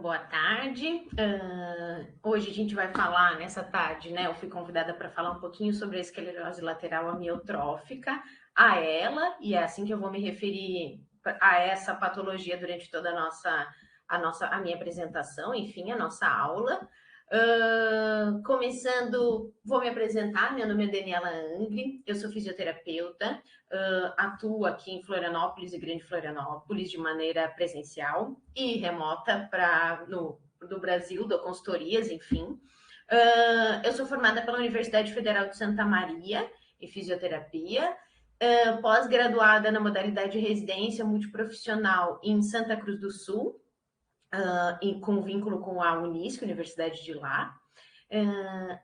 boa tarde. Hoje a gente vai falar, nessa tarde, né? Eu fui convidada para falar um pouquinho sobre a esclerose lateral amiotrófica, a ela, e é assim que eu vou me referir a essa patologia durante toda a minha apresentação, enfim, a nossa aula. Começando, vou me apresentar. Meu nome é Daniela Angri, eu sou fisioterapeuta, atuo aqui em Florianópolis e Grande Florianópolis de maneira presencial e remota do Brasil, dou consultorias, enfim. Eu sou formada pela Universidade Federal de Santa Maria em fisioterapia, pós-graduada na modalidade residência multiprofissional em Santa Cruz do Sul, com vínculo com a Unisc, Universidade de lá.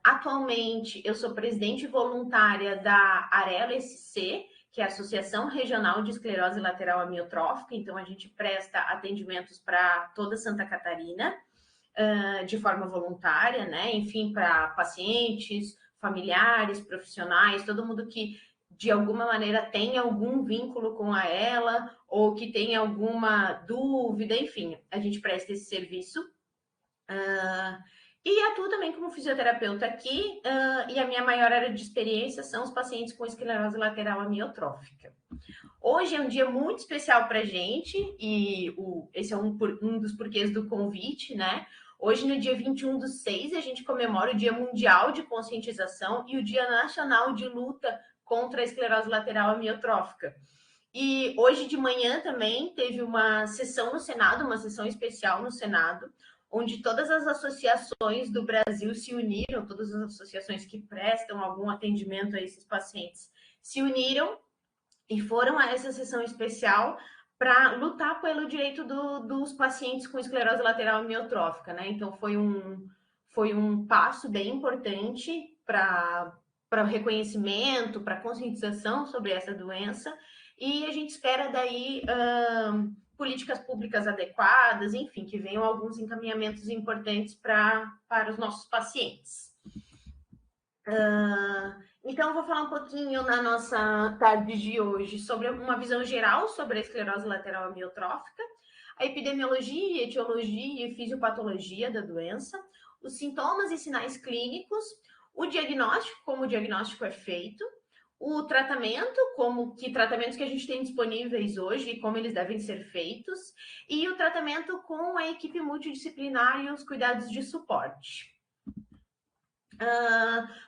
Atualmente, eu sou presidente voluntária da Arelo SC, que é a Associação Regional de Esclerose Lateral Amiotrófica. Então, a gente presta atendimentos para toda Santa Catarina, de forma voluntária, né? Enfim, para pacientes, familiares, profissionais, todo mundo que de alguma maneira tem algum vínculo com a ela ou que tem alguma dúvida, enfim, a gente presta esse serviço. E atuo também como fisioterapeuta aqui, e a minha maior área de experiência são os pacientes com esclerose lateral amiotrófica. Hoje é um dia muito especial para a gente, e esse é um dos porquês do convite, né? Hoje, no dia 21/6, a gente comemora o Dia Mundial de Conscientização e o Dia Nacional de Luta contra a Esclerose Lateral Amiotrófica. E hoje de manhã também teve uma sessão no Senado, uma sessão especial no Senado, onde todas as associações do Brasil se uniram, todas as associações que prestam algum atendimento a esses pacientes se uniram e foram a essa sessão especial para lutar pelo direito dos pacientes com esclerose lateral amiotrófica, né? Então foi um passo bem importante para o reconhecimento, para a conscientização sobre essa doença, e a gente espera daí políticas públicas adequadas, enfim, que venham alguns encaminhamentos importantes para os nossos pacientes. Então, eu vou falar um pouquinho na nossa tarde de hoje sobre uma visão geral sobre a esclerose lateral amiotrófica, a epidemiologia, etiologia e fisiopatologia da doença, os sintomas e sinais clínicos, o diagnóstico, como o diagnóstico é feito, o tratamento, que tratamentos que a gente tem disponíveis hoje e como eles devem ser feitos, e o tratamento com a equipe multidisciplinar e os cuidados de suporte.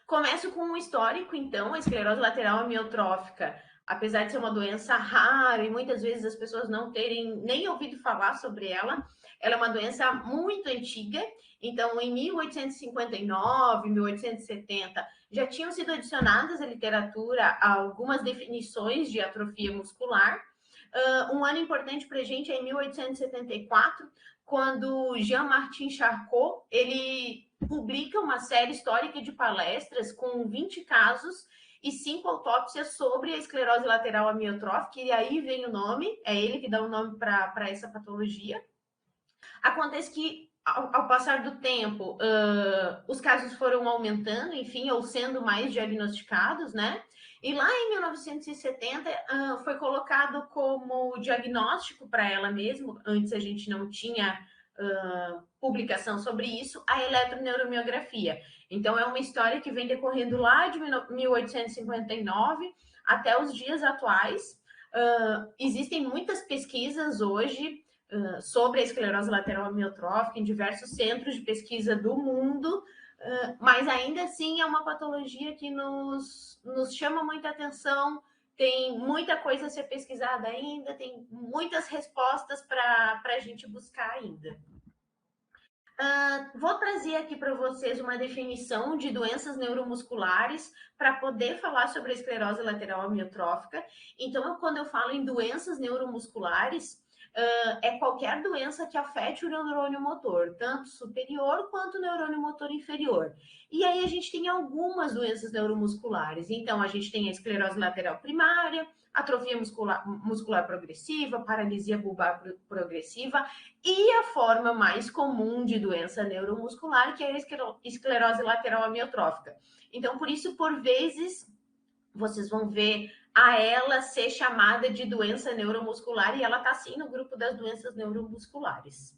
Começo com um histórico, então. A esclerose lateral amiotrófica, apesar de ser uma doença rara e muitas vezes as pessoas não terem nem ouvido falar sobre ela, ela é uma doença muito antiga. Então, em 1859, 1870, já tinham sido adicionadas à literatura algumas definições de atrofia muscular. Um ano importante para a gente é em 1874, quando Jean-Martin Charcot, ele publica uma série histórica de palestras com 20 casos e 5 autópsias sobre a esclerose lateral amiotrófica, e aí vem o nome, é ele que dá o nome para essa patologia. Acontece que, ao passar do tempo, os casos foram aumentando, enfim, ou sendo mais diagnosticados, né? E lá em 1970 foi colocado como diagnóstico para ela mesma, antes a gente não tinha publicação sobre isso, a eletroneuromiografia. Então, é uma história que vem decorrendo lá de 1859 até os dias atuais. Existem muitas pesquisas hoje sobre a esclerose lateral amiotrófica em diversos centros de pesquisa do mundo, mas ainda assim é uma patologia que nos chama muita atenção, tem muita coisa a ser pesquisada ainda, tem muitas respostas para a gente buscar ainda. Vou trazer aqui para vocês uma definição de doenças neuromusculares para poder falar sobre a esclerose lateral amiotrófica. Então, quando eu falo em doenças neuromusculares, é qualquer doença que afete o neurônio motor, tanto superior quanto o neurônio motor inferior. E aí a gente tem algumas doenças neuromusculares. Então, a gente tem a esclerose lateral primária, atrofia muscular progressiva, paralisia bulbar progressiva e a forma mais comum de doença neuromuscular, que é a esclerose lateral amiotrófica. Então, por isso, por vezes, vocês vão ver a ela ser chamada de doença neuromuscular, e ela está sim no grupo das doenças neuromusculares.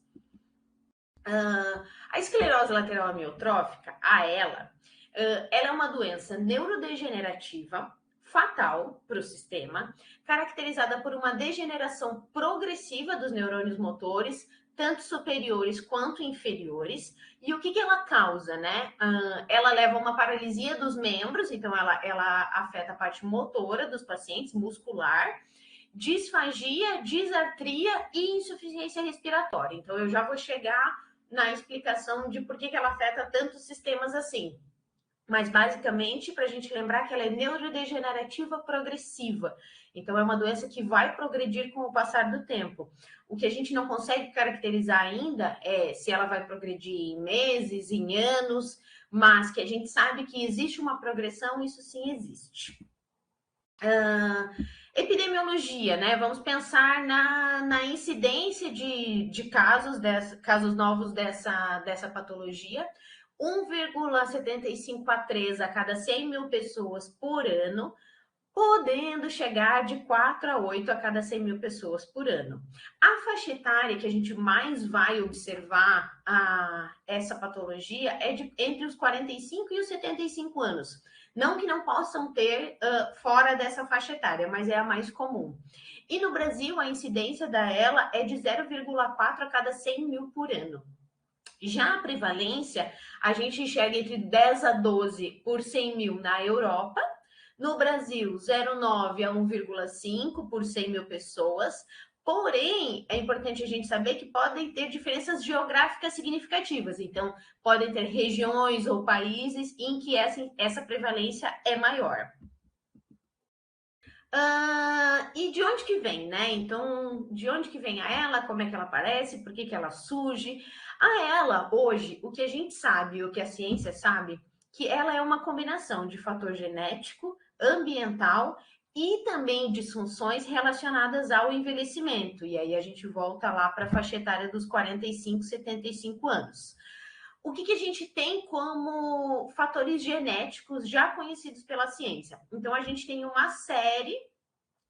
A esclerose lateral amiotrófica, ela é uma doença neurodegenerativa fatal para o sistema, caracterizada por uma degeneração progressiva dos neurônios motores, tanto superiores quanto inferiores. E o que ela causa, né? Ela leva a uma paralisia dos membros, então ela afeta a parte motora dos pacientes, muscular, disfagia, disartria e insuficiência respiratória. Então, eu já vou chegar na explicação de por que ela afeta tantos sistemas assim. Mas, basicamente, para a gente lembrar que ela é neurodegenerativa progressiva. Então, é uma doença que vai progredir com o passar do tempo. O que a gente não consegue caracterizar ainda é se ela vai progredir em meses, em anos, mas que a gente sabe que existe uma progressão, isso sim existe. Epidemiologia, né? Vamos pensar na incidência de casos novos dessa patologia. 1,75 a 3 a cada 100 mil pessoas por ano, podendo chegar de 4 a 8 a cada 100 mil pessoas por ano. A faixa etária que a gente mais vai observar essa patologia é entre os 45 e os 75 anos. Não que não possam ter fora dessa faixa etária, mas é a mais comum. E no Brasil, a incidência dela é de 0,4 a cada 100 mil por ano. Já a prevalência, a gente enxerga entre 10 a 12 por 100 mil na Europa. No Brasil, 0,9 a 1,5 por 100 mil pessoas. Porém, é importante a gente saber que podem ter diferenças geográficas significativas. Então, podem ter regiões ou países em que essa prevalência é maior. E de onde que vem, né? Então, de onde que vem a ela, como é que ela aparece, por que que ela surge? A ela, hoje, o que a gente sabe, o que a ciência sabe, que ela é uma combinação de fator genético, ambiental e também disfunções relacionadas ao envelhecimento. E aí a gente volta lá para a faixa etária dos 45, 75 anos. O que a gente tem como fatores genéticos já conhecidos pela ciência? Então, a gente tem uma série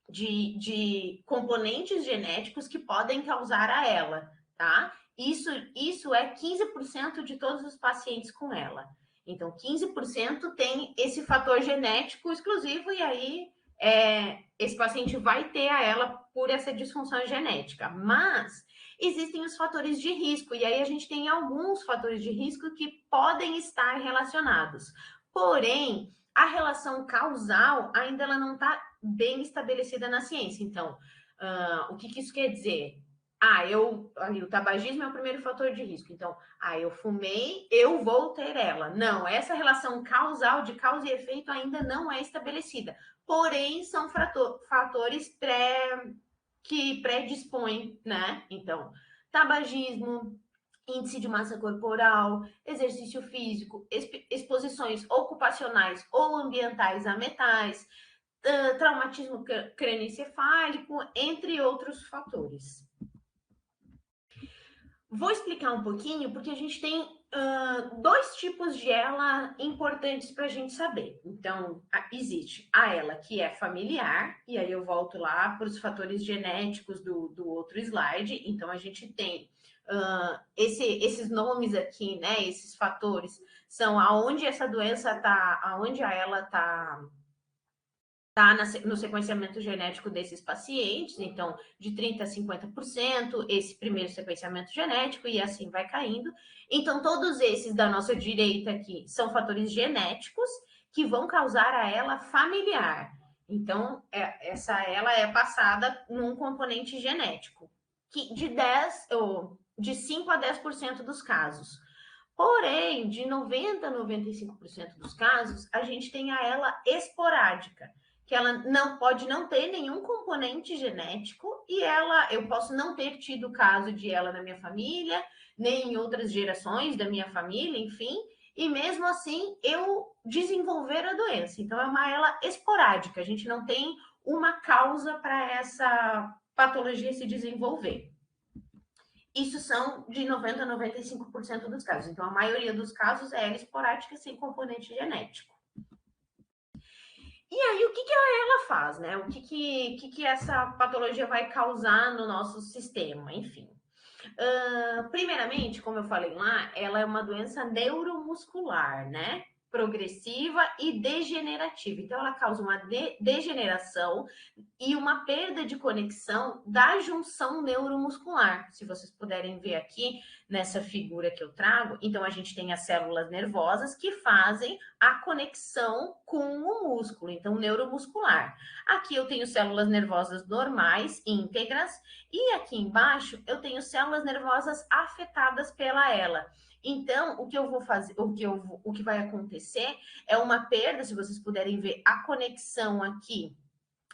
de componentes genéticos que podem causar a ela, tá? Isso é 15% de todos os pacientes com ela. Então, 15% tem esse fator genético exclusivo e aí esse paciente vai ter a ela por essa disfunção genética. Mas existem os fatores de risco e aí a gente tem alguns fatores de risco que podem estar relacionados. Porém, a relação causal ainda ela não está bem estabelecida na ciência. Então, o que isso quer dizer? O tabagismo é o primeiro fator de risco. Então, eu fumei, eu vou ter ela. Não, essa relação causal de causa e efeito ainda não é estabelecida. Porém, são fatores que predispõem, né? Então, tabagismo, índice de massa corporal, exercício físico, exposições ocupacionais ou ambientais a metais, traumatismo crânioencefálico, entre outros fatores. Vou explicar um pouquinho, porque a gente tem dois tipos de ela importantes para a gente saber. Então, existe a ela que é familiar, e aí eu volto lá para os fatores genéticos do outro slide. Então, a gente tem esses nomes aqui, né? Esses fatores são aonde essa doença está, aonde a ela está no sequenciamento genético desses pacientes, então de 30% a 50%, esse primeiro sequenciamento genético, e assim vai caindo. Então, todos esses da nossa direita aqui são fatores genéticos que vão causar a ela familiar. Então, ela é passada num componente genético, que de 5 a 10% dos casos. Porém, de 90% a 95% dos casos, a gente tem a ela esporádica, que ela não pode não ter nenhum componente genético e eu posso não ter tido caso de ela na minha família, nem em outras gerações da minha família, enfim, e mesmo assim eu desenvolver a doença. Então é uma ela esporádica, a gente não tem uma causa para essa patologia se desenvolver. Isso são de 90% a 95% dos casos. Então, a maioria dos casos é ela esporádica sem componente genético. E aí, o que ela faz, né? O que essa patologia vai causar no nosso sistema? Enfim, Primeiramente, como eu falei lá, ela é uma doença neuromuscular, né? Progressiva e degenerativa. Então, ela causa uma degeneração e uma perda de conexão da junção neuromuscular. Se vocês puderem ver aqui nessa figura que eu trago, então a gente tem as células nervosas que fazem a conexão com o músculo, então neuromuscular. Aqui eu tenho células nervosas normais, íntegras, e aqui embaixo eu tenho células nervosas afetadas pela ela. Então, o que eu vou fazer, o que vai acontecer é uma perda, se vocês puderem ver a conexão aqui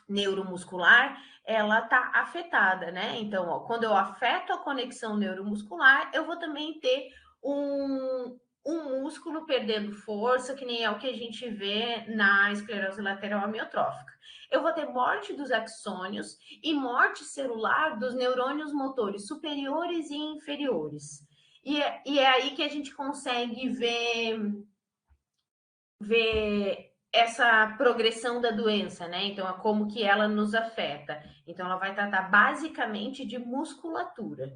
neuromuscular, ela tá afetada, né? Então, ó, quando eu afeto a conexão neuromuscular, eu vou também ter um músculo perdendo força, que nem é o que a gente vê na esclerose lateral amiotrófica. Eu vou ter morte dos axônios e morte celular dos neurônios motores superiores e inferiores. E é aí que a gente consegue ver essa progressão da doença, né? Então, é como que ela nos afeta. Então, ela vai tratar basicamente de musculatura.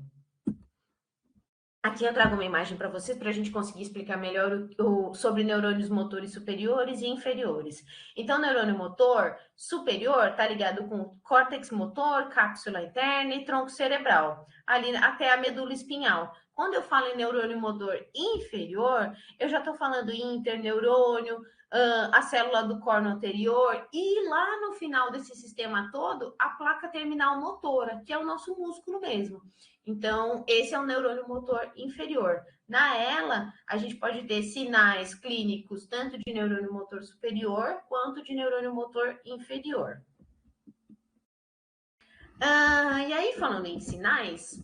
Aqui eu trago uma imagem para vocês para a gente conseguir explicar melhor sobre neurônios motores superiores e inferiores. Então, neurônio motor superior está ligado com córtex motor, cápsula interna e tronco cerebral, ali até a medula espinhal. Quando eu falo em neurônio motor inferior, eu já estou falando em interneurônio, a célula do córneo anterior e lá no final desse sistema todo, a placa terminal motora, que é o nosso músculo mesmo. Então, esse é o neurônio motor inferior. Na ELA, a gente pode ter sinais clínicos tanto de neurônio motor superior quanto de neurônio motor inferior. E aí, falando em sinais,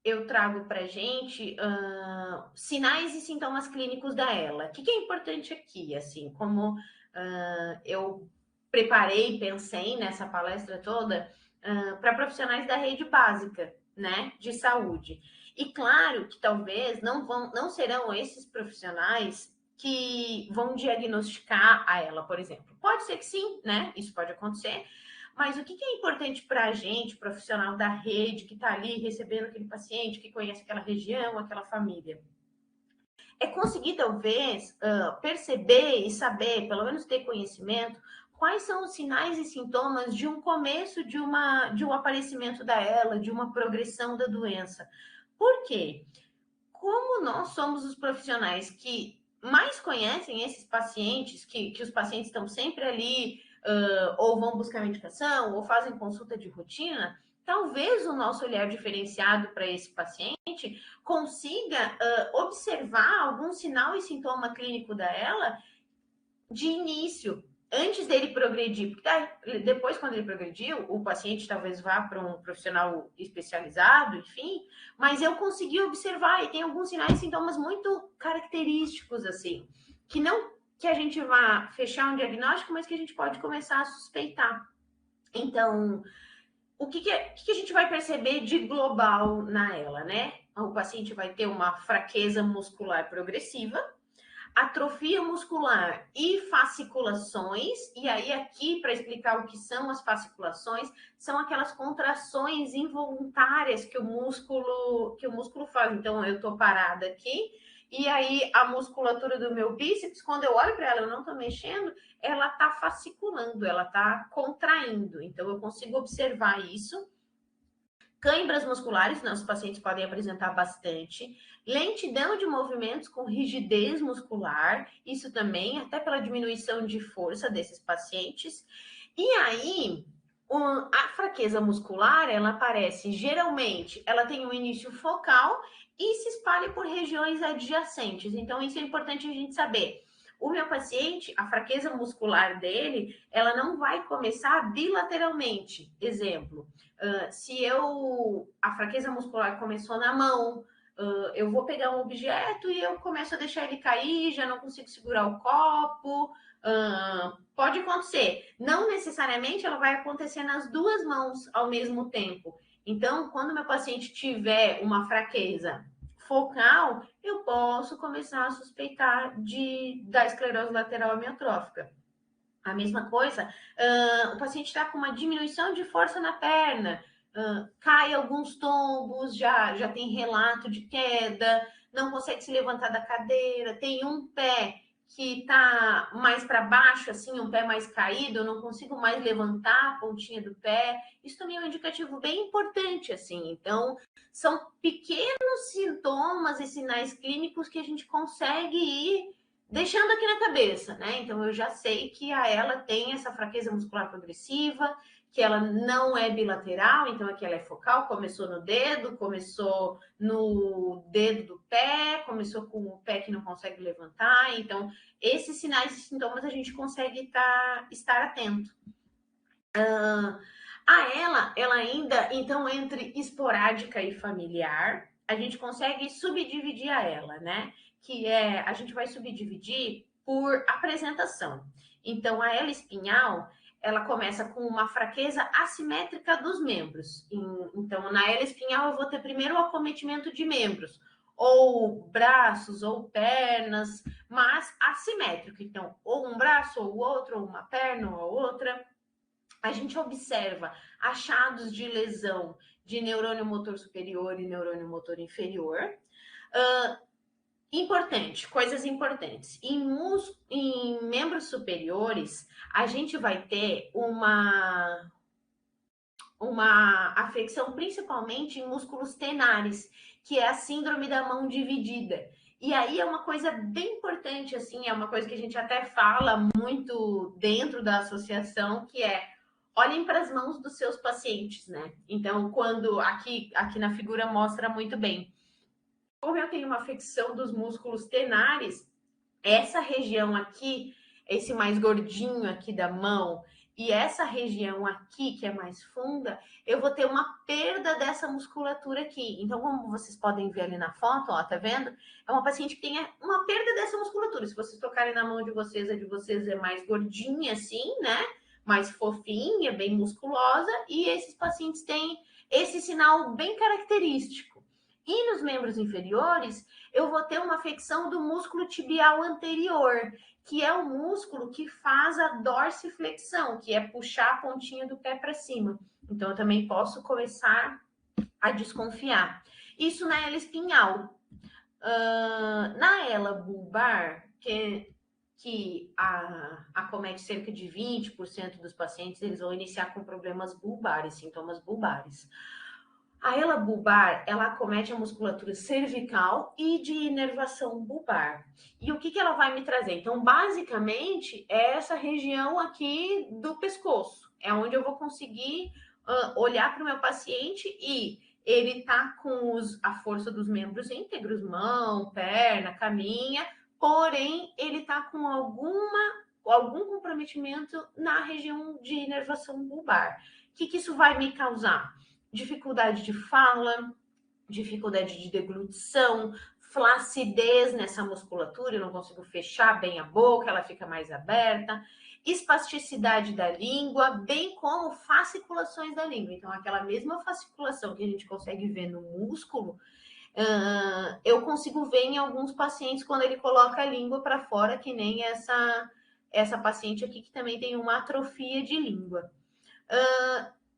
eu trago para gente sinais e sintomas clínicos da ELA. O que é importante aqui, assim, como eu preparei, pensei nessa palestra toda para profissionais da rede básica, né, de saúde. E claro que talvez não serão esses profissionais que vão diagnosticar a ela, por exemplo. Pode ser que sim, né? Isso pode acontecer. Mas o que é importante para a gente, profissional da rede, que está ali recebendo aquele paciente, que conhece aquela região, aquela família? É conseguir, talvez, perceber e saber, pelo menos ter conhecimento, quais são os sinais e sintomas de um começo de um aparecimento da ELA, de uma progressão da doença. Por quê? Como nós somos os profissionais que mais conhecem esses pacientes, que os pacientes estão sempre ali, ou vão buscar medicação, ou fazem consulta de rotina, talvez o nosso olhar diferenciado para esse paciente consiga observar algum sinal e sintoma clínico dela de início, antes dele progredir. Porque depois, quando ele progrediu, o paciente talvez vá para um profissional especializado, enfim, mas eu consegui observar, e tem alguns sinais e sintomas muito característicos, assim, que a gente vá fechar um diagnóstico, mas que a gente pode começar a suspeitar. Então, o que a gente vai perceber de global na ELA, né? O paciente vai ter uma fraqueza muscular progressiva, atrofia muscular e fasciculações. E aí, aqui, para explicar o que são as fasciculações, são aquelas contrações involuntárias que o músculo faz. Então, eu estou parada aqui, e aí a musculatura do meu bíceps, quando eu olho para ela, eu não estou mexendo, ela está fasciculando, ela está contraindo. Então, eu consigo observar isso. Cãibras musculares, nossos pacientes podem apresentar bastante. Lentidão de movimentos com rigidez muscular, isso também, até pela diminuição de força desses pacientes. E aí, a fraqueza muscular, ela aparece geralmente, ela tem um início focal e se espalha por regiões adjacentes. Então, isso é importante a gente saber. O meu paciente, a fraqueza muscular dele, ela não vai começar bilateralmente. Exemplo, se a fraqueza muscular começou na mão, eu vou pegar um objeto e eu começo a deixar ele cair, já não consigo segurar o copo. Pode acontecer. Não necessariamente ela vai acontecer nas duas mãos ao mesmo tempo. Então, quando meu paciente tiver uma fraqueza focal, eu posso começar a suspeitar da esclerose lateral amiotrófica. A mesma coisa, o paciente está com uma diminuição de força na perna, cai alguns tombos, já tem relato de queda, não consegue se levantar da cadeira, tem um pé que tá mais para baixo, assim, um pé mais caído, eu não consigo mais levantar a pontinha do pé. Isso também é um indicativo bem importante, assim. Então, são pequenos sintomas e sinais clínicos que a gente consegue ir deixando aqui na cabeça, né? Então, eu já sei que a ela tem essa fraqueza muscular progressiva, que ela não é bilateral, então aqui ela é focal, começou no dedo, começou no dedo do pé, começou com o pé que não consegue levantar, então esses sinais e sintomas a gente consegue estar atento. Ela ainda, então, entre esporádica e familiar, a gente consegue subdividir a ela, né? Que é, a gente vai subdividir por apresentação. Então, a ela espinhal, ela começa com uma fraqueza assimétrica dos membros. Então, na ela espinhal, eu vou ter primeiro o acometimento de membros, ou braços, ou pernas, mas assimétrico. Então, ou um braço, ou o outro, ou uma perna, ou a outra. A gente observa achados de lesão de neurônio motor superior e neurônio motor inferior. Importante, coisas importantes. Em membros superiores, a gente vai ter uma afecção principalmente em músculos tenares, que é a síndrome da mão dividida. E aí é uma coisa bem importante, assim, é uma coisa que a gente até fala muito dentro da associação, que é olhem para as mãos dos seus pacientes, né? Então, quando aqui na figura mostra muito bem. Como eu tenho uma afecção dos músculos tenares, essa região aqui, esse mais gordinho aqui da mão, e essa região aqui, que é mais funda, eu vou ter uma perda dessa musculatura aqui. Então, como vocês podem ver ali na foto, ó, tá vendo? É uma paciente que tem uma perda dessa musculatura. Se vocês tocarem na mão de vocês, a de vocês é mais gordinha assim, né? Mais fofinha, bem musculosa, e esses pacientes têm esse sinal bem característico. E nos membros inferiores, eu vou ter uma afecção do músculo tibial anterior, que é o músculo que faz a dorsiflexão, que é puxar a pontinha do pé para cima. Então, eu também posso começar a desconfiar. Isso na ela espinhal. Na ela bulbar, que acomete cerca de 20% dos pacientes, eles vão iniciar com problemas bulbares, sintomas bulbares. A ela bulbar, ela acomete a musculatura cervical e de inervação bulbar. E o que ela vai me trazer? Então, basicamente, é essa região aqui do pescoço. É onde eu vou conseguir olhar para o meu paciente e ele tá com a força dos membros íntegros, mão, perna, caminha, porém, ele tá com algum comprometimento na região de inervação bulbar. O que isso vai me causar? Dificuldade de fala, dificuldade de deglutição, flacidez nessa musculatura, eu não consigo fechar bem a boca, ela fica mais aberta, espasticidade da língua, bem como fasciculações da língua. Então, aquela mesma fasciculação que a gente consegue ver no músculo, eu consigo ver em alguns pacientes quando ele coloca a língua para fora, que nem essa paciente aqui que também tem uma atrofia de língua.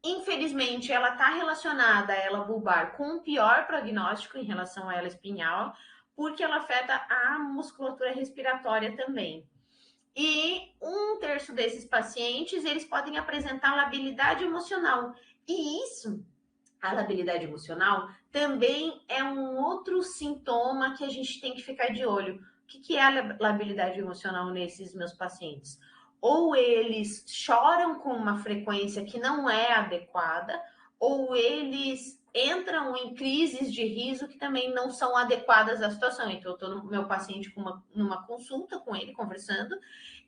Infelizmente, ela está relacionada, a ela bulbar, com um pior prognóstico em relação a ela espinhal, porque ela afeta a musculatura respiratória também. E 1/3 desses pacientes, eles podem apresentar labilidade emocional. E isso, a labilidade emocional, também é um outro sintoma que a gente tem que ficar de olho. O que é a labilidade emocional nesses meus pacientes? Ou eles choram com uma frequência que não é adequada, ou eles entram em crises de riso que também não são adequadas à situação. Então, eu estou no meu paciente numa consulta com ele, conversando,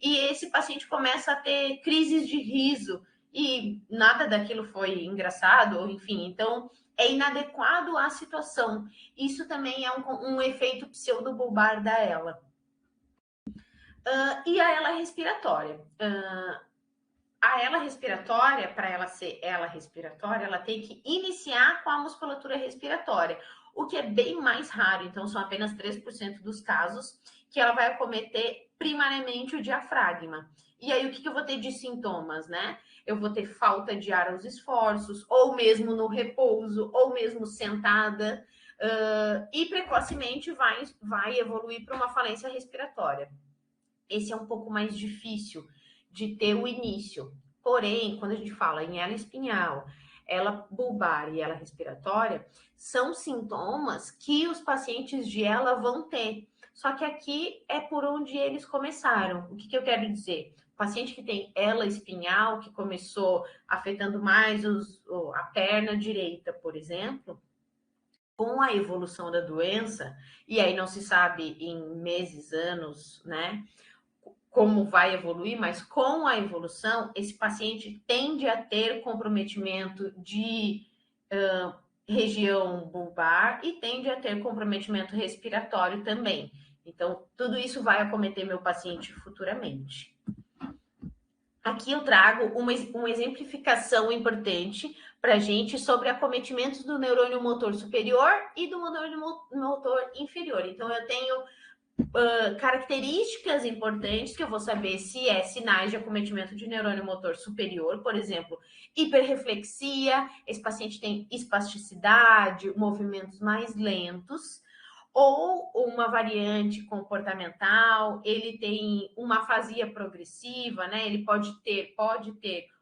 e esse paciente começa a ter crises de riso, e nada daquilo foi engraçado, ou enfim, então é inadequado à situação. Isso também é um efeito pseudobulbar da ela. E a ela respiratória. A ela respiratória, para ela ser ela respiratória, ela tem que iniciar com a musculatura respiratória. o que é bem mais raro. Então, são apenas 3% dos casos que ela vai acometer primariamente o diafragma. E aí, o que eu vou ter de sintomas, né? Eu vou ter falta de ar aos esforços, ou mesmo no repouso, ou mesmo sentada, e precocemente vai evoluir para uma falência respiratória. Esse é um pouco mais difícil de ter o início. Porém, quando a gente fala em ela espinhal, ela bulbar e ela respiratória, são sintomas que os pacientes de ela vão ter. Só que aqui é por onde eles começaram. O que eu quero dizer? O paciente que tem ela espinhal, que começou afetando mais a perna direita, por exemplo, com a evolução da doença, e aí não se sabe em meses, anos, né? Como vai evoluir, mas com a evolução, esse paciente tende a ter comprometimento de região bulbar e tende a ter comprometimento respiratório também. Então, tudo isso vai acometer meu paciente futuramente. Aqui eu trago uma exemplificação importante para a gente sobre acometimentos do neurônio motor superior e do neurônio motor inferior. Então, eu tenho características importantes que eu vou saber se é sinais de acometimento de neurônio motor superior, por exemplo, hiperreflexia, esse paciente tem espasticidade, movimentos mais lentos, ou uma variante comportamental, ele tem uma afasia progressiva, né? Ele pode ter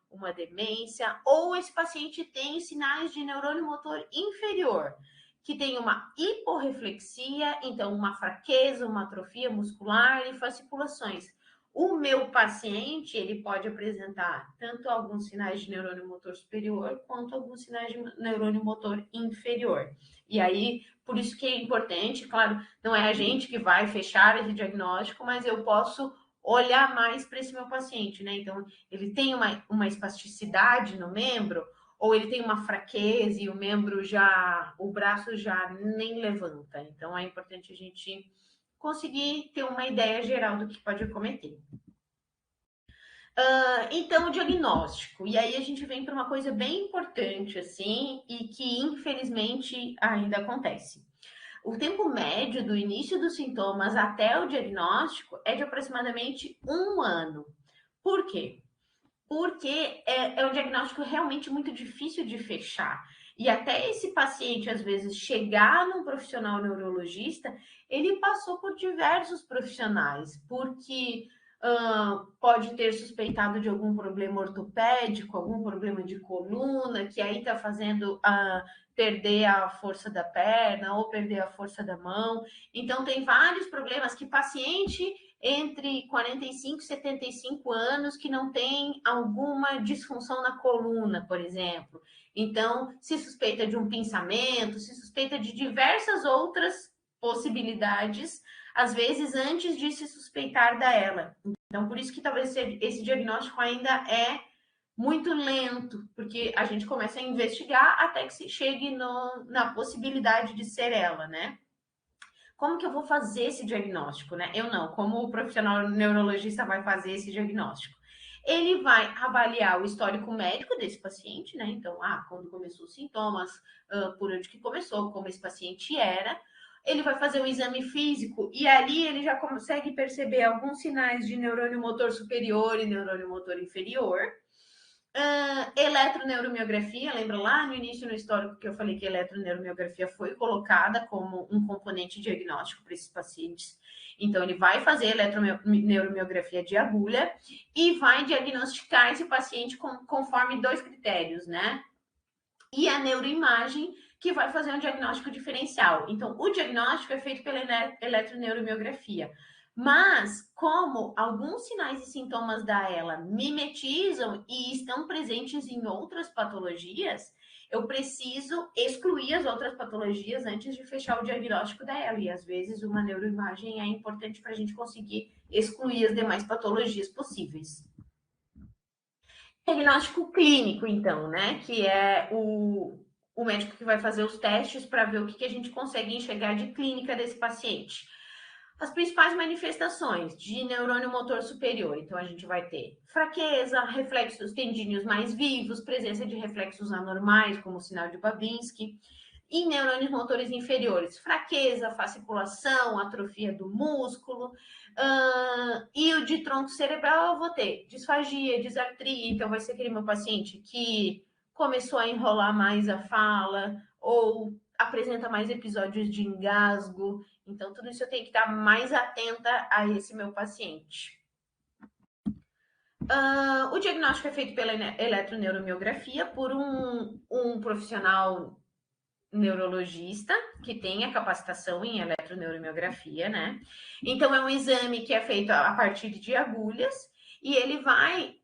uma demência, ou esse paciente tem sinais de neurônio motor inferior, que tem uma hiporreflexia, então uma fraqueza, uma atrofia muscular e fasciculações. O meu paciente, ele pode apresentar tanto alguns sinais de neurônio motor superior, quanto alguns sinais de neurônio motor inferior. E aí, por isso que é importante, claro, não é a gente que vai fechar esse diagnóstico, mas eu posso olhar mais para esse meu paciente, né? Então, ele tem uma espasticidade no membro, ou ele tem uma fraqueza e o braço já nem levanta. Então, é importante a gente conseguir ter uma ideia geral do que pode acometer. Então, o diagnóstico. E aí a gente vem para uma coisa bem importante, assim, e que infelizmente ainda acontece. O tempo médio do início dos sintomas até o diagnóstico é de aproximadamente 1 ano. Por quê? Porque é um diagnóstico realmente muito difícil de fechar. E até esse paciente, às vezes, chegar num profissional neurologista, ele passou por diversos profissionais, porque pode ter suspeitado de algum problema ortopédico, algum problema de coluna, que aí está fazendo perder a força da perna ou perder a força da mão. Então, tem vários problemas que paciente entre 45 e 75 anos que não tem alguma disfunção na coluna, por exemplo. Então, se suspeita de um pinçamento, se suspeita de diversas outras possibilidades, às vezes antes de se suspeitar da ELA. Então, por isso que talvez esse diagnóstico ainda é muito lento, porque a gente começa a investigar até que se chegue na possibilidade de ser ela, né? Como que eu vou fazer esse diagnóstico, né? Eu não, como o profissional neurologista vai fazer esse diagnóstico? Ele vai avaliar o histórico médico desse paciente, né? Então, quando começou os sintomas, por onde que começou, como esse paciente era. Ele vai fazer um exame físico e ali ele já consegue perceber alguns sinais de neurônio motor superior e neurônio motor inferior. Eletroneuromiografia, lembra lá no início no histórico que eu falei que a eletroneuromiografia foi colocada como um componente diagnóstico para esses pacientes. Então, ele vai fazer eletroneuromiografia de agulha e vai diagnosticar esse paciente conforme 2 critérios, né? E a neuroimagem, que vai fazer um diagnóstico diferencial. Então, o diagnóstico é feito pela eletroneuromiografia. Mas, como alguns sinais e sintomas da ELA mimetizam e estão presentes em outras patologias, eu preciso excluir as outras patologias antes de fechar o diagnóstico da ELA. E, às vezes, uma neuroimagem é importante para a gente conseguir excluir as demais patologias possíveis. Diagnóstico clínico, então, né? Que é o médico que vai fazer os testes para ver o que a gente consegue enxergar de clínica desse paciente. As principais manifestações de neurônio motor superior. Então, a gente vai ter fraqueza, reflexos tendíneos mais vivos, presença de reflexos anormais, como o sinal de Babinski, em neurônios motores inferiores, fraqueza, fasciculação, atrofia do músculo. E o de tronco cerebral eu vou ter disfagia, disartria, então vai ser aquele meu paciente que começou a enrolar mais a fala ou apresenta mais episódios de engasgo. Então, tudo isso eu tenho que estar mais atenta a esse meu paciente. O diagnóstico é feito pela eletroneuromiografia por um profissional neurologista que tem a capacitação em eletroneuromiografia, né? Então, é um exame que é feito a partir de agulhas e ele vai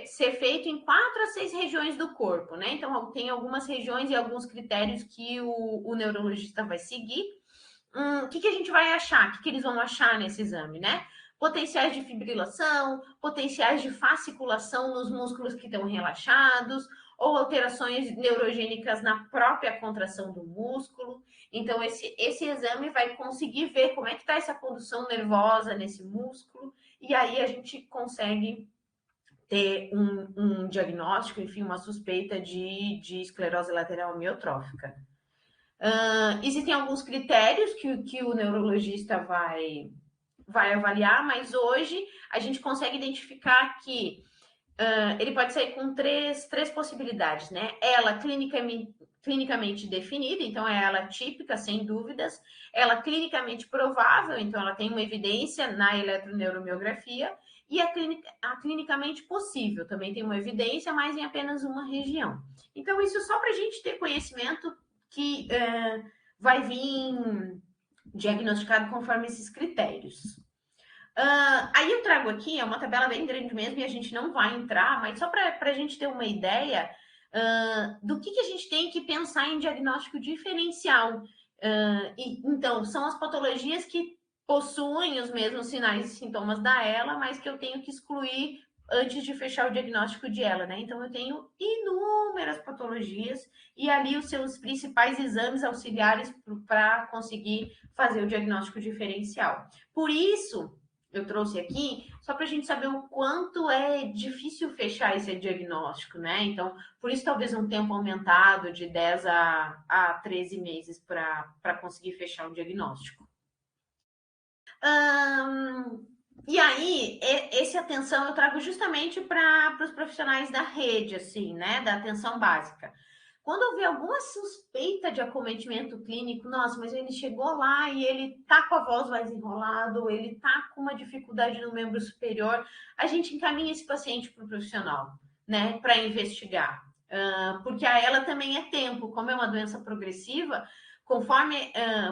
ser feito em 4 a 6 regiões do corpo, né? Então, tem algumas regiões e alguns critérios que o neurologista vai seguir. O que a gente vai achar? O que eles vão achar nesse exame, né? Potenciais de fibrilação, potenciais de fasciculação nos músculos que estão relaxados, ou alterações neurogênicas na própria contração do músculo. Então, esse exame vai conseguir ver como é que está essa condução nervosa nesse músculo, e aí a gente consegue ter um diagnóstico, enfim, uma suspeita de esclerose lateral amiotrófica. Existem alguns critérios que o neurologista vai avaliar, mas hoje a gente consegue identificar que ele pode sair com três possibilidades, né? Ela clinicamente definida, então é ela típica, sem dúvidas. Ela clinicamente provável, então ela tem uma evidência na eletroneuromiografia. E a clinicamente possível, também tem uma evidência, mas em apenas uma região. Então, isso só para a gente ter conhecimento que vai vir diagnosticado conforme esses critérios. Aí eu trago aqui, é uma tabela bem grande mesmo e a gente não vai entrar, mas só para a gente ter uma ideia do que a gente tem que pensar em diagnóstico diferencial. Então, são as patologias que possuem os mesmos sinais e sintomas da ELA, mas que eu tenho que excluir antes de fechar o diagnóstico de ELA, né? Então, eu tenho inúmeras patologias e ali os seus principais exames auxiliares para conseguir fazer o diagnóstico diferencial. Por isso, eu trouxe aqui, só para a gente saber o quanto é difícil fechar esse diagnóstico, né? Então, por isso, talvez um tempo aumentado de 10 a 13 meses para conseguir fechar o diagnóstico. E aí, essa atenção eu trago justamente para os profissionais da rede, assim, né? Da atenção básica. Quando eu ver alguma suspeita de acometimento clínico, nossa, mas ele chegou lá e ele tá com a voz mais enrolada, ou ele tá com uma dificuldade no membro superior, a gente encaminha esse paciente para o profissional, né, para investigar. Porque a ela também é tempo, como é uma doença progressiva, conforme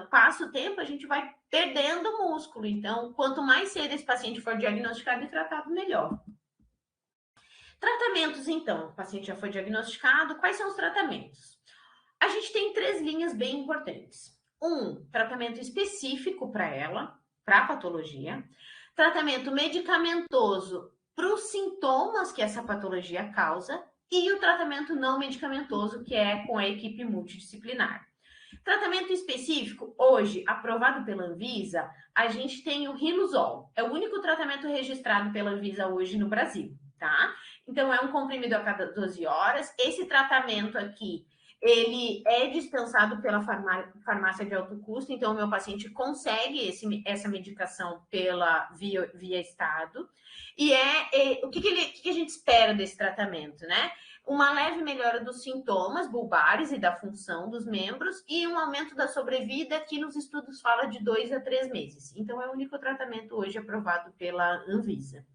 passa o tempo, a gente vai perdendo músculo. Então, quanto mais cedo esse paciente for diagnosticado e tratado, melhor. Tratamentos, então. O paciente já foi diagnosticado. Quais são os tratamentos? A gente tem 3 linhas bem importantes. Tratamento específico para ela, para a patologia. Tratamento medicamentoso para os sintomas que essa patologia causa. E o tratamento não medicamentoso, que é com a equipe multidisciplinar. Tratamento específico, hoje, aprovado pela Anvisa, a gente tem o Riluzol. É o único tratamento registrado pela Anvisa hoje no Brasil, tá? Então, é um comprimido a cada 12 horas. Esse tratamento aqui, ele é dispensado pela farmácia de alto custo, então o meu paciente consegue essa medicação via Estado. E o que a gente espera desse tratamento, né? Uma leve melhora dos sintomas bulbares e da função dos membros e um aumento da sobrevida que nos estudos fala de 2 a 3 meses. Então, é o único tratamento hoje aprovado pela Anvisa.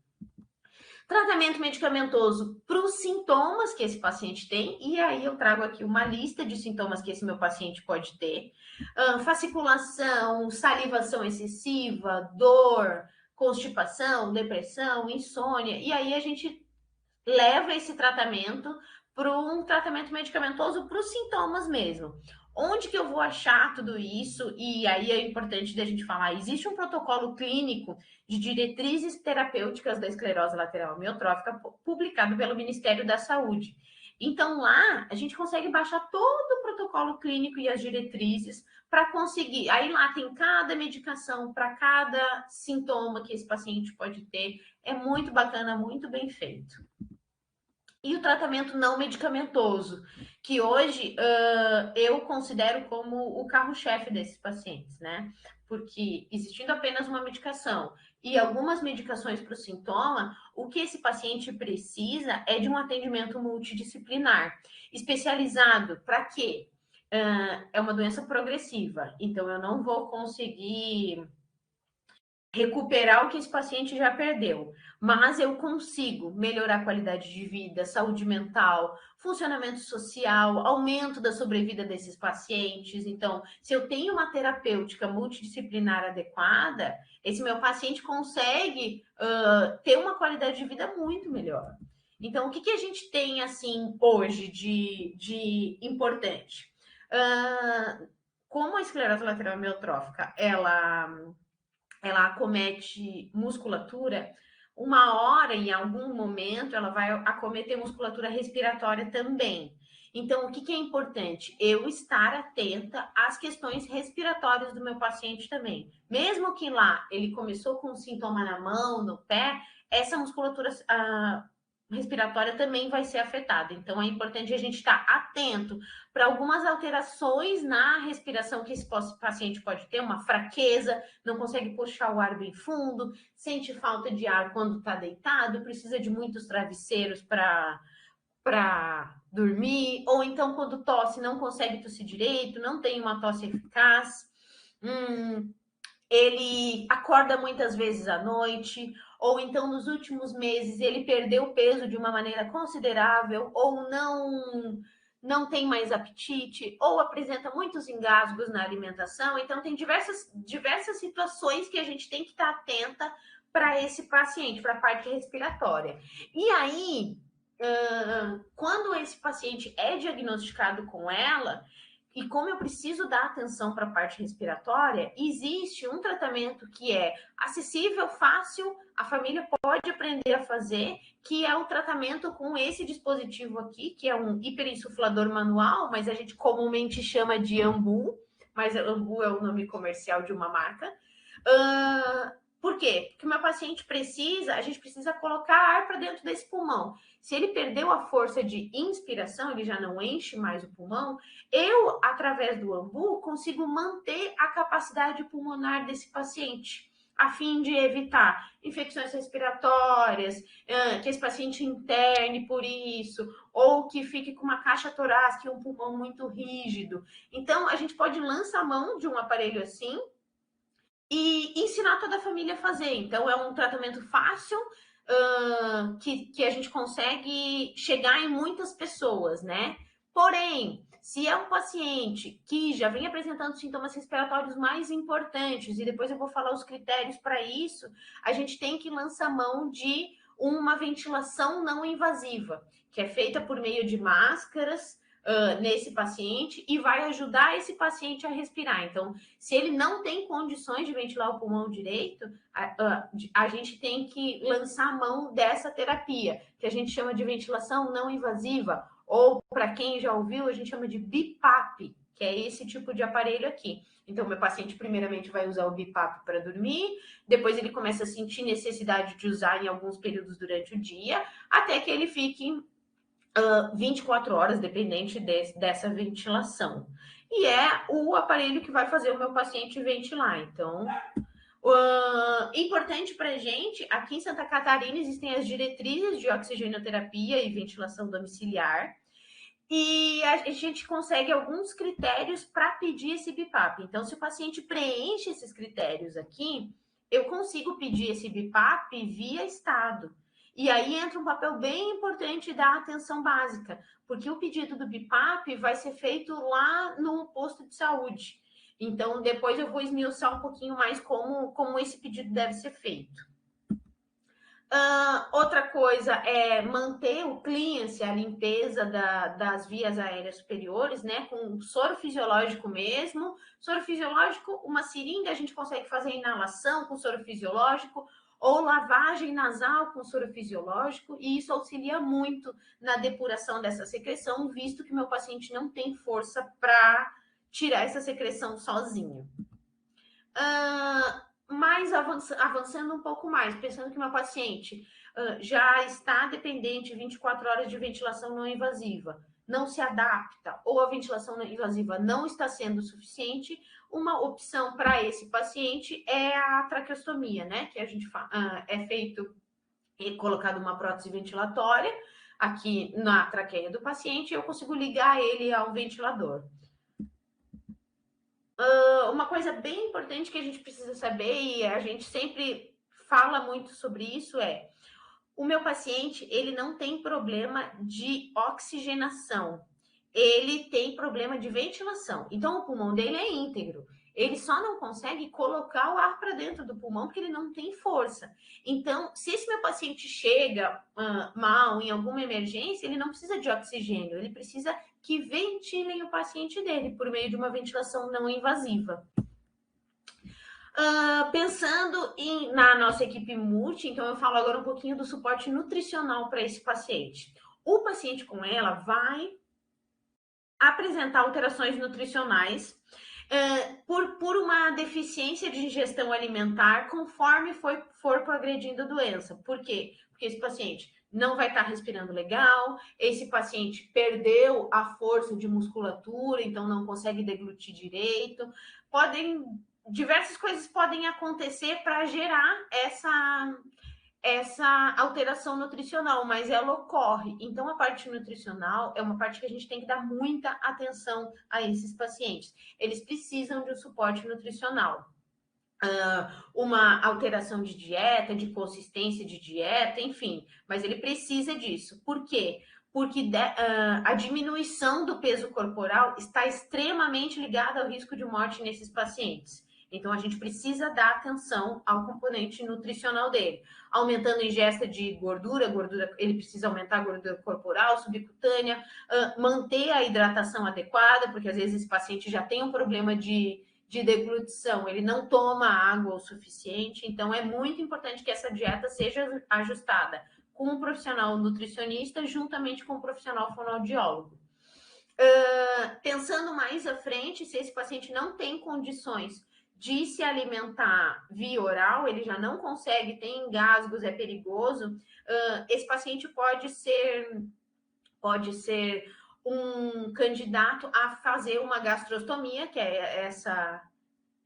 Tratamento medicamentoso para os sintomas que esse paciente tem, e aí eu trago aqui uma lista de sintomas que esse meu paciente pode ter: fasciculação, salivação excessiva, dor, constipação, depressão, insônia, e aí a gente leva esse tratamento para um tratamento medicamentoso para os sintomas mesmo. Onde que eu vou achar tudo isso? E aí é importante da gente falar, existe um protocolo clínico de diretrizes terapêuticas da esclerose lateral amiotrófica publicado pelo Ministério da Saúde. Então lá a gente consegue baixar todo o protocolo clínico e as diretrizes para conseguir. Aí lá tem cada medicação para cada sintoma que esse paciente pode ter. É muito bacana, muito bem feito. E o tratamento não medicamentoso, que hoje eu considero como o carro-chefe desses pacientes, né? Porque existindo apenas uma medicação e algumas medicações para o sintoma, o que esse paciente precisa é de um atendimento multidisciplinar, especializado para quê? É uma doença progressiva, então eu não vou conseguir recuperar o que esse paciente já perdeu, mas eu consigo melhorar a qualidade de vida, saúde mental, funcionamento social, aumento da sobrevida desses pacientes. Então, se eu tenho uma terapêutica multidisciplinar adequada, esse meu paciente consegue ter uma qualidade de vida muito melhor. Então, o que a gente tem assim hoje de importante? Como a esclerose lateral amiotrófica, ela acomete musculatura, uma hora, em algum momento, ela vai acometer musculatura respiratória também. Então, o que é importante? Eu estar atenta às questões respiratórias do meu paciente também. Mesmo que lá ele começou com um sintoma na mão, no pé, essa musculatura respiratória também vai ser afetada. Então, é importante a gente estar atento para algumas alterações na respiração que esse paciente pode ter, uma fraqueza, não consegue puxar o ar bem fundo, sente falta de ar quando está deitado, precisa de muitos travesseiros para dormir, ou então quando tosse não consegue tossir direito, não tem uma tosse eficaz. Ele acorda muitas vezes à noite, ou então nos últimos meses ele perdeu peso de uma maneira considerável, ou não tem mais apetite, ou apresenta muitos engasgos na alimentação. Então, tem diversas situações que a gente tem que estar atenta para esse paciente, para a parte respiratória. E aí, quando esse paciente é diagnosticado com ela, e como eu preciso dar atenção para a parte respiratória, existe um tratamento que é acessível, fácil, a família pode aprender a fazer, que é o tratamento com esse dispositivo aqui, que é um hiperinsuflador manual, mas a gente comumente chama de Ambu, mas Ambu é o nome comercial de uma marca. Por quê? Porque o meu paciente a gente precisa colocar ar para dentro desse pulmão. Se ele perdeu a força de inspiração, ele já não enche mais o pulmão, eu, através do Ambu, consigo manter a capacidade pulmonar desse paciente, a fim de evitar infecções respiratórias, que esse paciente interne por isso, ou que fique com uma caixa torácica e um pulmão muito rígido. Então, a gente pode lançar a mão de um aparelho assim, e ensinar toda a família a fazer. Então, é um tratamento fácil, que a gente consegue chegar em muitas pessoas, né? Porém, se é um paciente que já vem apresentando sintomas respiratórios mais importantes, e depois eu vou falar os critérios para isso, a gente tem que lançar mão de uma ventilação não invasiva, que é feita por meio de máscaras, nesse paciente e vai ajudar esse paciente a respirar. Então, se ele não tem condições de ventilar o pulmão direito, a gente tem que lançar a mão dessa terapia, que a gente chama de ventilação não invasiva, ou para quem já ouviu, a gente chama de BiPAP, que é esse tipo de aparelho aqui. Então, meu paciente primeiramente vai usar o BiPAP para dormir, depois ele começa a sentir necessidade de usar em alguns períodos durante o dia, até que ele fique 24 horas, dependente dessa ventilação. E é o aparelho que vai fazer o meu paciente ventilar. Então, importante para a gente, aqui em Santa Catarina existem as diretrizes de oxigenoterapia e ventilação domiciliar, e a gente consegue alguns critérios para pedir esse BiPAP. Então, se o paciente preenche esses critérios aqui, eu consigo pedir esse BiPAP via estado. E aí entra um papel bem importante da atenção básica, porque o pedido do BiPAP vai ser feito lá no posto de saúde. Então, depois eu vou esmiuçar um pouquinho mais como esse pedido deve ser feito. Outra coisa é manter o clearance, a limpeza das vias aéreas superiores, né? Com soro fisiológico mesmo. Soro fisiológico, uma seringa, a gente consegue fazer inalação com soro fisiológico ou lavagem nasal com soro fisiológico, e isso auxilia muito na depuração dessa secreção, visto que meu paciente não tem força para tirar essa secreção sozinho. mais avançando um pouco mais, pensando que meu paciente já está dependente de 24 horas de ventilação não invasiva, não se adapta, ou a ventilação não invasiva não está sendo suficiente, uma opção para esse paciente é a traqueostomia, né? Que a gente é feito e colocado uma prótese ventilatória aqui na traqueia do paciente e eu consigo ligar ele ao ventilador. Uma coisa bem importante que a gente precisa saber, e a gente sempre fala muito sobre isso, é o meu paciente, ele não tem problema de oxigenação, ele tem problema de ventilação. Então, o pulmão dele é íntegro. Ele só não consegue colocar o ar para dentro do pulmão porque ele não tem força. Então, se esse meu paciente chega mal em alguma emergência, ele não precisa de oxigênio, ele precisa que ventilem o paciente dele por meio de uma ventilação não invasiva. Pensando na nossa equipe multi, então eu falo agora um pouquinho do suporte nutricional para esse paciente. O paciente com ela vai apresentar alterações nutricionais por uma deficiência de ingestão alimentar conforme for progredindo a doença. Por quê? Porque esse paciente não vai estar respirando legal, esse paciente perdeu a força de musculatura, então não consegue deglutir direito. Diversas coisas podem acontecer para gerar essa alteração nutricional, mas ela ocorre. Então, a parte nutricional é uma parte que a gente tem que dar muita atenção a esses pacientes. Eles precisam de um suporte nutricional. Uma alteração de dieta, de consistência de dieta, enfim, mas ele precisa disso. Por quê? Porque a diminuição do peso corporal está extremamente ligada ao risco de morte nesses pacientes. Então, a gente precisa dar atenção ao componente nutricional dele. Aumentando a ingesta de gordura, ele precisa aumentar a gordura corporal, subcutânea, manter a hidratação adequada, porque às vezes esse paciente já tem um problema de deglutição, ele não toma água o suficiente, então é muito importante que essa dieta seja ajustada com um profissional nutricionista juntamente com um profissional fonoaudiólogo. Pensando mais à frente, se esse paciente não tem condições de se alimentar via oral, ele já não consegue, tem engasgos, é perigoso, esse paciente pode ser um candidato a fazer uma gastrostomia, que é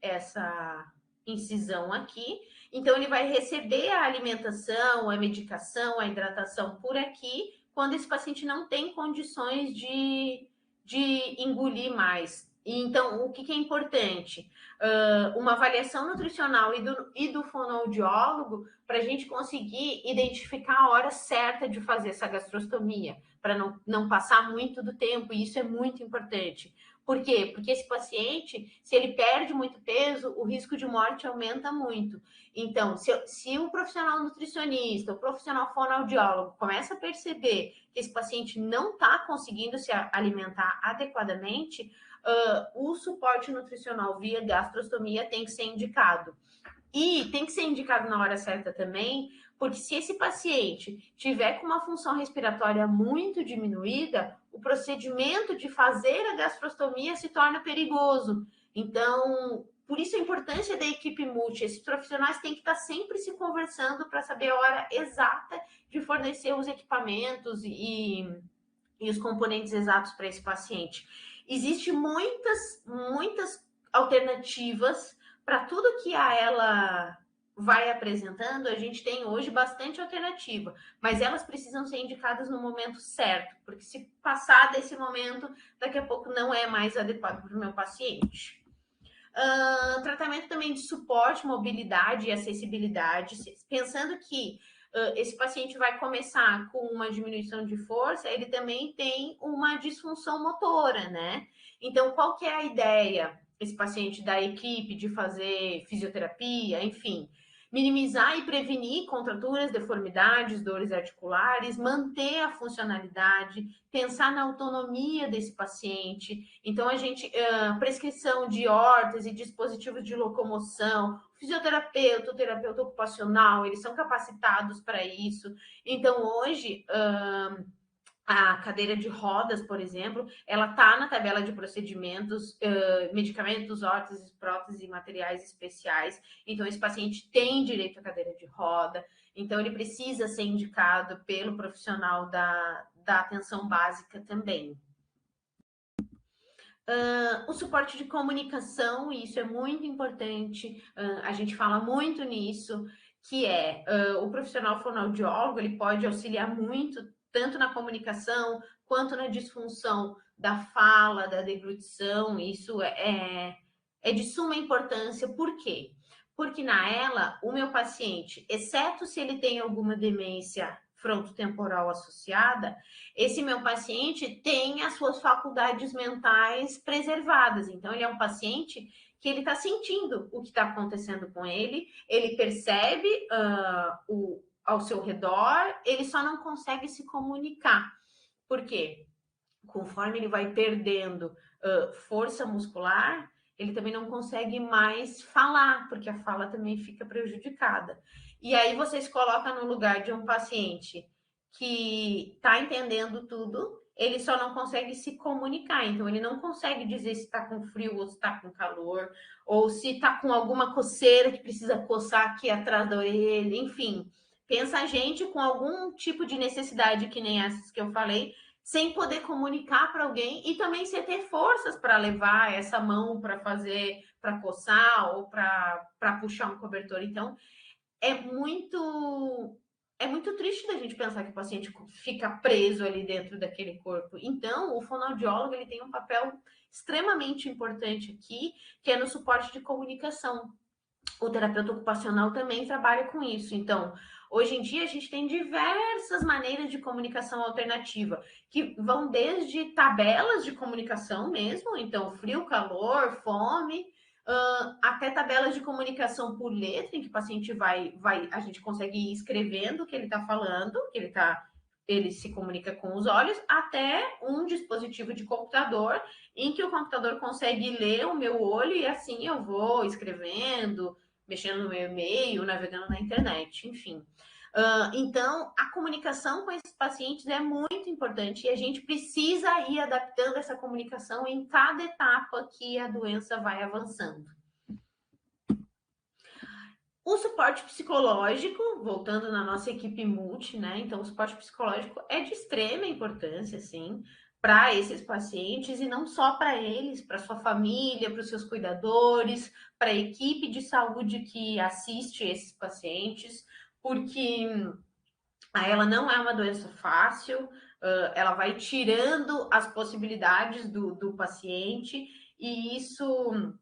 essa incisão aqui. Então, ele vai receber a alimentação, a medicação, a hidratação por aqui, quando esse paciente não tem condições de engolir mais. Então, o que é importante? Uma avaliação nutricional e do fonoaudiólogo para a gente conseguir identificar a hora certa de fazer essa gastrostomia, para não passar muito do tempo, e isso é muito importante. Por quê? Porque esse paciente, se ele perde muito peso, o risco de morte aumenta muito. Então, se o profissional nutricionista, o profissional fonoaudiólogo começa a perceber que esse paciente não está conseguindo se alimentar adequadamente, o suporte nutricional via gastrostomia tem que ser indicado. E tem que ser indicado na hora certa também, porque se esse paciente tiver com uma função respiratória muito diminuída, o procedimento de fazer a gastrostomia se torna perigoso. Então, por isso a importância da equipe multi. Esses profissionais têm que estar sempre se conversando para saber a hora exata de fornecer os equipamentos e os componentes exatos para esse paciente. Existem muitas alternativas para tudo que a ela vai apresentando. A gente tem hoje bastante alternativa, mas elas precisam ser indicadas no momento certo, porque se passar desse momento, daqui a pouco não é mais adequado para o meu paciente. Tratamento também de suporte, mobilidade e acessibilidade, pensando que esse paciente vai começar com uma diminuição de força, ele também tem uma disfunção motora, né? Então, qual que é a ideia, esse paciente da equipe, de fazer fisioterapia, enfim, minimizar e prevenir contraturas, deformidades, dores articulares, manter a funcionalidade, pensar na autonomia desse paciente. Então, a gente, prescrição de órtese, dispositivos de locomoção, fisioterapeuta, o terapeuta ocupacional, eles são capacitados para isso. Então, hoje, A cadeira de rodas, por exemplo, ela está na tabela de procedimentos, medicamentos, órteses, próteses e materiais especiais. Então, esse paciente tem direito à cadeira de roda. Então, ele precisa ser indicado pelo profissional da atenção básica também. O suporte de comunicação, e isso é muito importante, a gente fala muito nisso, que é o profissional fonoaudiólogo, ele pode auxiliar muito, tanto na comunicação, quanto na disfunção da fala, da deglutição, isso é de suma importância, por quê? Porque na ela, o meu paciente, exceto se ele tem alguma demência frontotemporal associada, esse meu paciente tem as suas faculdades mentais preservadas. Então, ele é um paciente que ele está sentindo o que está acontecendo com ele percebe ao seu redor, ele só não consegue se comunicar. Por quê? Conforme ele vai perdendo força muscular, ele também não consegue mais falar, porque a fala também fica prejudicada. E aí você se coloca no lugar de um paciente que está entendendo tudo, ele só não consegue se comunicar. Então, ele não consegue dizer se está com frio ou se está com calor, ou se está com alguma coceira que precisa coçar aqui atrás da orelha, enfim. Pensa a gente com algum tipo de necessidade, que nem essas que eu falei, sem poder comunicar para alguém e também sem ter forças para levar essa mão para fazer, para coçar ou para puxar um cobertor. Então, é muito triste da gente pensar que o paciente fica preso ali dentro daquele corpo. Então, o fonoaudiólogo ele tem um papel extremamente importante aqui, que é no suporte de comunicação. O terapeuta ocupacional também trabalha com isso. Então, hoje em dia, a gente tem diversas maneiras de comunicação alternativa, que vão desde tabelas de comunicação mesmo, então, frio, calor, fome, até tabelas de comunicação por letra, em que o paciente a gente consegue ir escrevendo o que ele está falando, ele se comunica com os olhos, até um dispositivo de computador, em que o computador consegue ler o meu olho e assim eu vou escrevendo, mexendo no meu e-mail, navegando na internet, enfim. Então, a comunicação com esses pacientes é muito importante e a gente precisa ir adaptando essa comunicação em cada etapa que a doença vai avançando. O suporte psicológico, voltando na nossa equipe multi, né? Então, o suporte psicológico é de extrema importância, sim, para esses pacientes e não só para eles, para sua família, para os seus cuidadores, para a equipe de saúde que assiste esses pacientes, porque ela não é uma doença fácil, ela vai tirando as possibilidades do paciente e isso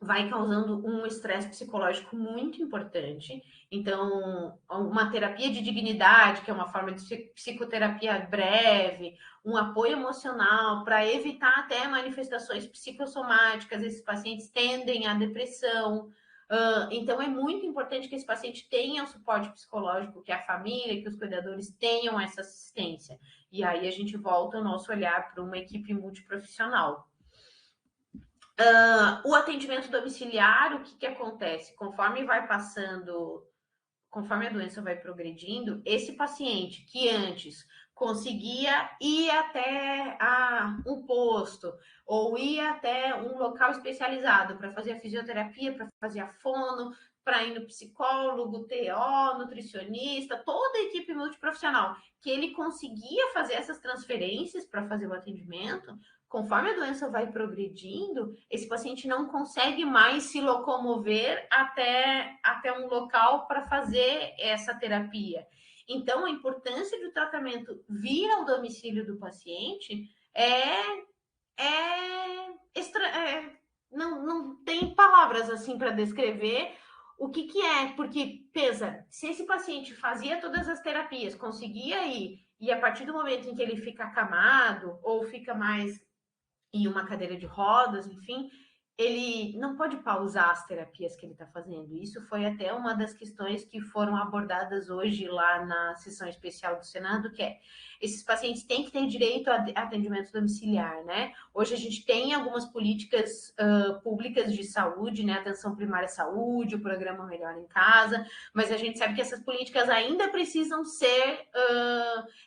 vai causando um estresse psicológico muito importante. Então, uma terapia de dignidade, que é uma forma de psicoterapia breve, um apoio emocional para evitar até manifestações psicossomáticas. Esses pacientes tendem à depressão. Então, é muito importante que esse paciente tenha o suporte psicológico, que a família, que os cuidadores tenham essa assistência. E aí a gente volta o nosso olhar para uma equipe multiprofissional. O atendimento domiciliar, o que acontece? Conforme a doença vai progredindo, esse paciente que antes conseguia ir até um posto ou ir até um local especializado para fazer a fisioterapia, para fazer a fono, para ir no psicólogo, TO, nutricionista, toda a equipe multiprofissional, que ele conseguia fazer essas transferências para fazer o atendimento, conforme a doença vai progredindo, esse paciente não consegue mais se locomover até um local para fazer essa terapia. Então, a importância do tratamento vir ao domicílio do paciente não tem palavras assim para descrever o que é, porque pensa, se esse paciente fazia todas as terapias, conseguia ir, e a partir do momento em que ele fica acamado ou fica mais em uma cadeira de rodas, enfim, ele não pode pausar as terapias que ele está fazendo. Isso foi até uma das questões que foram abordadas hoje lá na sessão especial do Senado, que é esses pacientes têm que ter direito a atendimento domiciliar, né? Hoje a gente tem algumas políticas públicas de saúde, né? Atenção primária à saúde, o programa Melhor em Casa, mas a gente sabe que essas políticas ainda precisam ser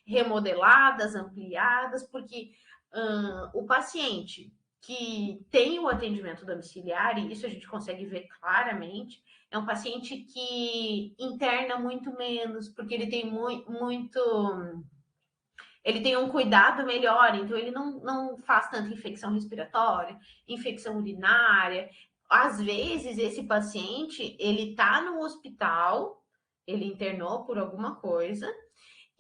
remodeladas, ampliadas, porque o paciente que tem o atendimento domiciliar, e isso a gente consegue ver claramente, é um paciente que interna muito menos, porque ele tem ele tem um cuidado melhor, então ele não faz tanta infecção respiratória, infecção urinária. Às vezes, esse paciente, ele tá no hospital, ele internou por alguma coisa,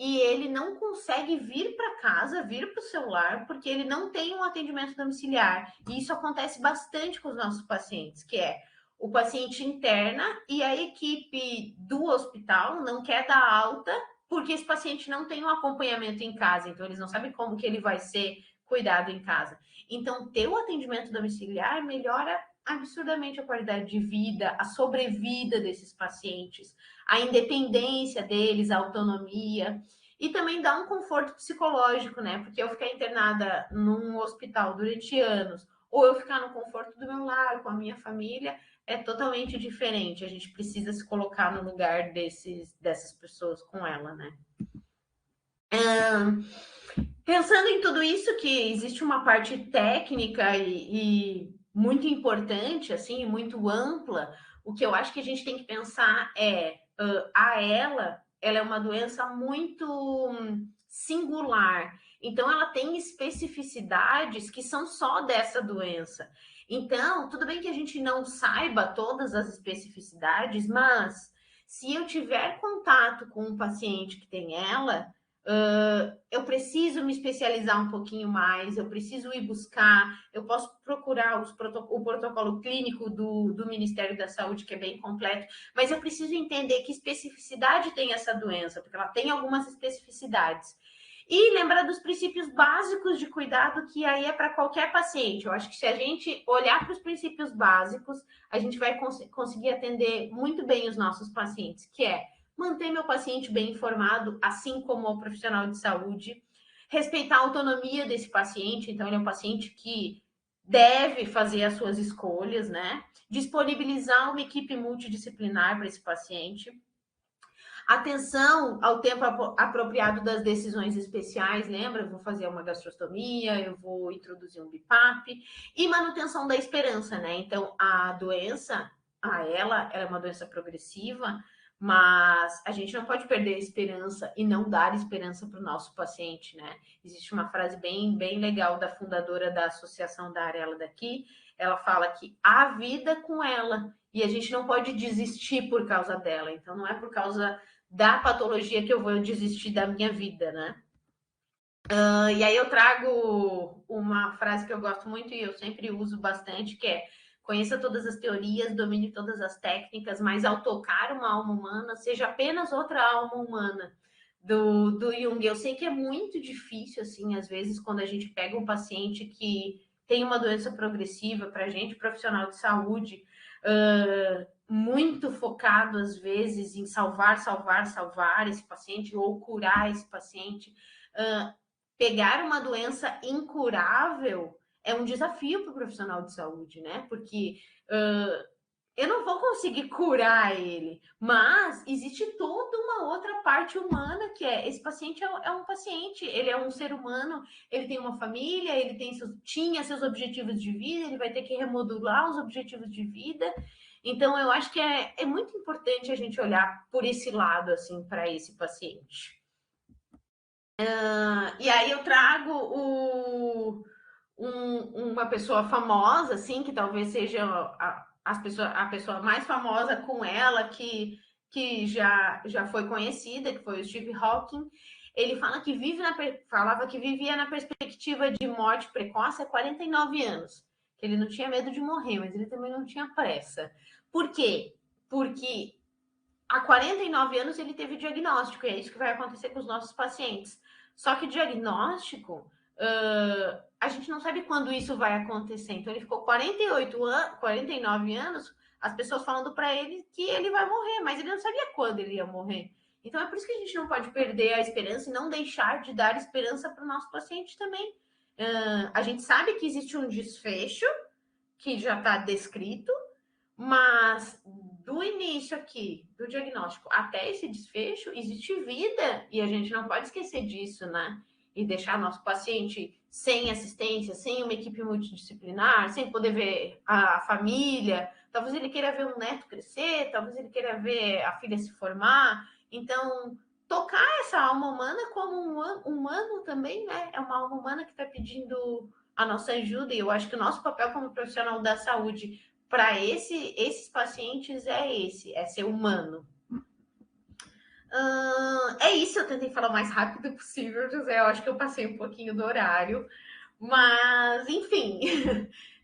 e ele não consegue vir para casa, vir para o celular, porque ele não tem um atendimento domiciliar. E isso acontece bastante com os nossos pacientes, que é o paciente interna e a equipe do hospital não quer dar alta porque esse paciente não tem um acompanhamento em casa, então eles não sabem como que ele vai ser cuidado em casa. Então, ter o atendimento domiciliar melhora absurdamente a qualidade de vida, a sobrevida desses pacientes, a independência deles, a autonomia, e também dá um conforto psicológico, né? Porque eu ficar internada num hospital durante anos, ou eu ficar no conforto do meu lar, com a minha família, é totalmente diferente. A gente precisa se colocar no lugar dessas pessoas com ela, né? Pensando em tudo isso, que existe uma parte técnica e muito importante, assim, muito ampla, o que eu acho que a gente tem que pensar é ela é uma doença muito singular. Então, ela tem especificidades que são só dessa doença. Então, tudo bem que a gente não saiba todas as especificidades, mas se eu tiver contato com um paciente que tem ela, eu preciso me especializar um pouquinho mais, eu preciso ir buscar, eu posso procurar o protocolo clínico do Ministério da Saúde, que é bem completo, mas eu preciso entender que especificidade tem essa doença, porque ela tem algumas especificidades. E lembrar dos princípios básicos de cuidado, que aí é para qualquer paciente. Eu acho que se a gente olhar para os princípios básicos, a gente vai conseguir atender muito bem os nossos pacientes, que é manter meu paciente bem informado, assim como o profissional de saúde, respeitar a autonomia desse paciente, então ele é um paciente que deve fazer as suas escolhas, né? Disponibilizar uma equipe multidisciplinar para esse paciente. Atenção ao tempo apropriado das decisões especiais, lembra? Eu vou fazer uma gastrostomia, eu vou introduzir um BIPAP, e manutenção da esperança, né? Então, a doença, ela é uma doença progressiva, mas a gente não pode perder a esperança e não dar esperança para o nosso paciente, né? Existe uma frase bem legal da fundadora da Associação da Arela daqui, ela fala que há vida com ela, e a gente não pode desistir por causa dela, então não é por causa da patologia que eu vou desistir da minha vida, né? E aí eu trago uma frase que eu gosto muito e eu sempre uso bastante, que é: conheça todas as teorias, domine todas as técnicas, mas ao tocar uma alma humana, seja apenas outra alma humana. Do Jung. Eu sei que é muito difícil, assim, às vezes, quando a gente pega um paciente que tem uma doença progressiva, para a gente, profissional de saúde, muito focado, às vezes, em salvar esse paciente ou curar esse paciente. Pegar uma doença incurável é um desafio para o profissional de saúde, né? Porque eu não vou conseguir curar ele, mas existe toda uma outra parte humana que é: esse paciente é um paciente, ele é um ser humano, ele tem uma família, ele tinha seus objetivos de vida, ele vai ter que remodular os objetivos de vida. Então, eu acho que é muito importante a gente olhar por esse lado, assim, para esse paciente. E aí eu trago uma pessoa famosa, assim, que talvez seja a pessoa mais famosa com ela, que já foi conhecida, que foi o Steve Hawking. Ele falava que vivia na perspectiva de morte precoce há 49 anos. Que ele não tinha medo de morrer, mas ele também não tinha pressa. Por quê? Porque há 49 anos ele teve diagnóstico, e é isso que vai acontecer com os nossos pacientes. Só que o diagnóstico a gente não sabe quando isso vai acontecer. Então, ele ficou 48 anos, 49 anos, as pessoas falando para ele que ele vai morrer, mas ele não sabia quando ele ia morrer. Então, é por isso que a gente não pode perder a esperança e não deixar de dar esperança para o nosso paciente também. A gente sabe que existe um desfecho que já está descrito, mas do início aqui, do diagnóstico até esse desfecho, existe vida e a gente não pode esquecer disso, né? E deixar nosso paciente sem assistência, sem uma equipe multidisciplinar, sem poder ver a família. Talvez ele queira ver um neto crescer, talvez ele queira ver a filha se formar. Então, tocar essa alma humana como um humano também, né? É uma alma humana que está pedindo a nossa ajuda, e eu acho que o nosso papel como profissional da saúde para esses pacientes é ser humano. É isso, eu tentei falar o mais rápido possível, José. Eu acho que eu passei um pouquinho do horário, mas enfim,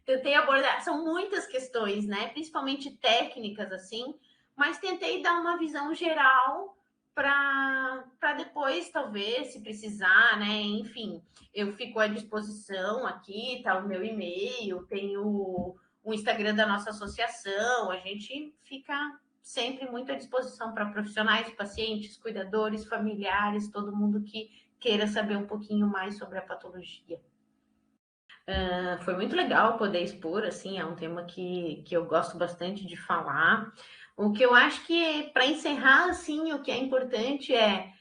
tentei abordar. São muitas questões, né? Principalmente técnicas, assim, mas tentei dar uma visão geral para depois, talvez, se precisar, né? Enfim, eu fico à disposição aqui, tá o meu e-mail, tenho o Instagram da nossa associação, a gente fica sempre muito à disposição para profissionais, pacientes, cuidadores, familiares, todo mundo que queira saber um pouquinho mais sobre a patologia. Foi muito legal poder expor, assim, é um tema que eu gosto bastante de falar. O que eu acho que, para encerrar, assim, o que é importante é,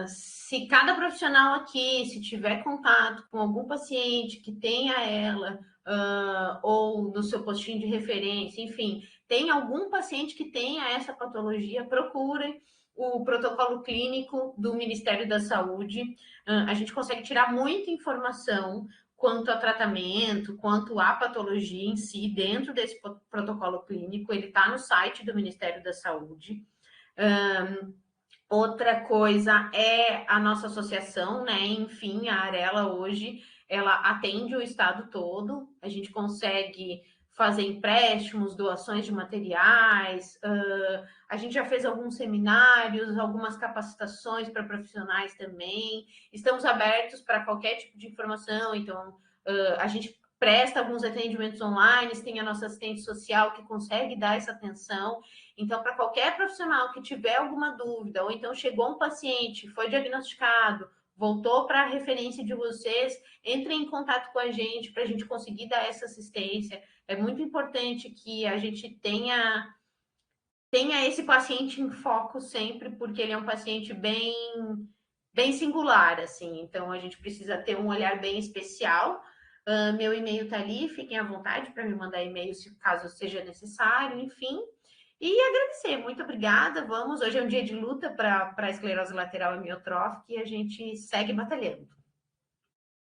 se cada profissional aqui, se tiver contato com algum paciente que tenha ela, ou no seu postinho de referência, enfim, tem algum paciente que tenha essa patologia, procure o protocolo clínico do Ministério da Saúde. A gente consegue tirar muita informação quanto a tratamento, quanto à patologia em si, dentro desse protocolo clínico, ele está no site do Ministério da Saúde. Outra coisa é a nossa associação, né? Enfim, a Arela hoje, ela atende o estado todo, a gente consegue fazer empréstimos, doações de materiais, a gente já fez alguns seminários, algumas capacitações para profissionais também, estamos abertos para qualquer tipo de informação, então a gente presta alguns atendimentos online, tem a nossa assistente social que consegue dar essa atenção. Então, para qualquer profissional que tiver alguma dúvida, ou então chegou um paciente, foi diagnosticado, voltou para a referência de vocês, entre em contato com a gente para a gente conseguir dar essa assistência. É muito importante que a gente tenha esse paciente em foco sempre, porque ele é um paciente bem singular, assim. Então, a gente precisa ter um olhar bem especial. Meu e-mail está ali, fiquem à vontade para me mandar e-mail se caso seja necessário, enfim. E agradecer, muito obrigada. Vamos, hoje é um dia de luta para a esclerose lateral amiotrófica e a gente segue batalhando.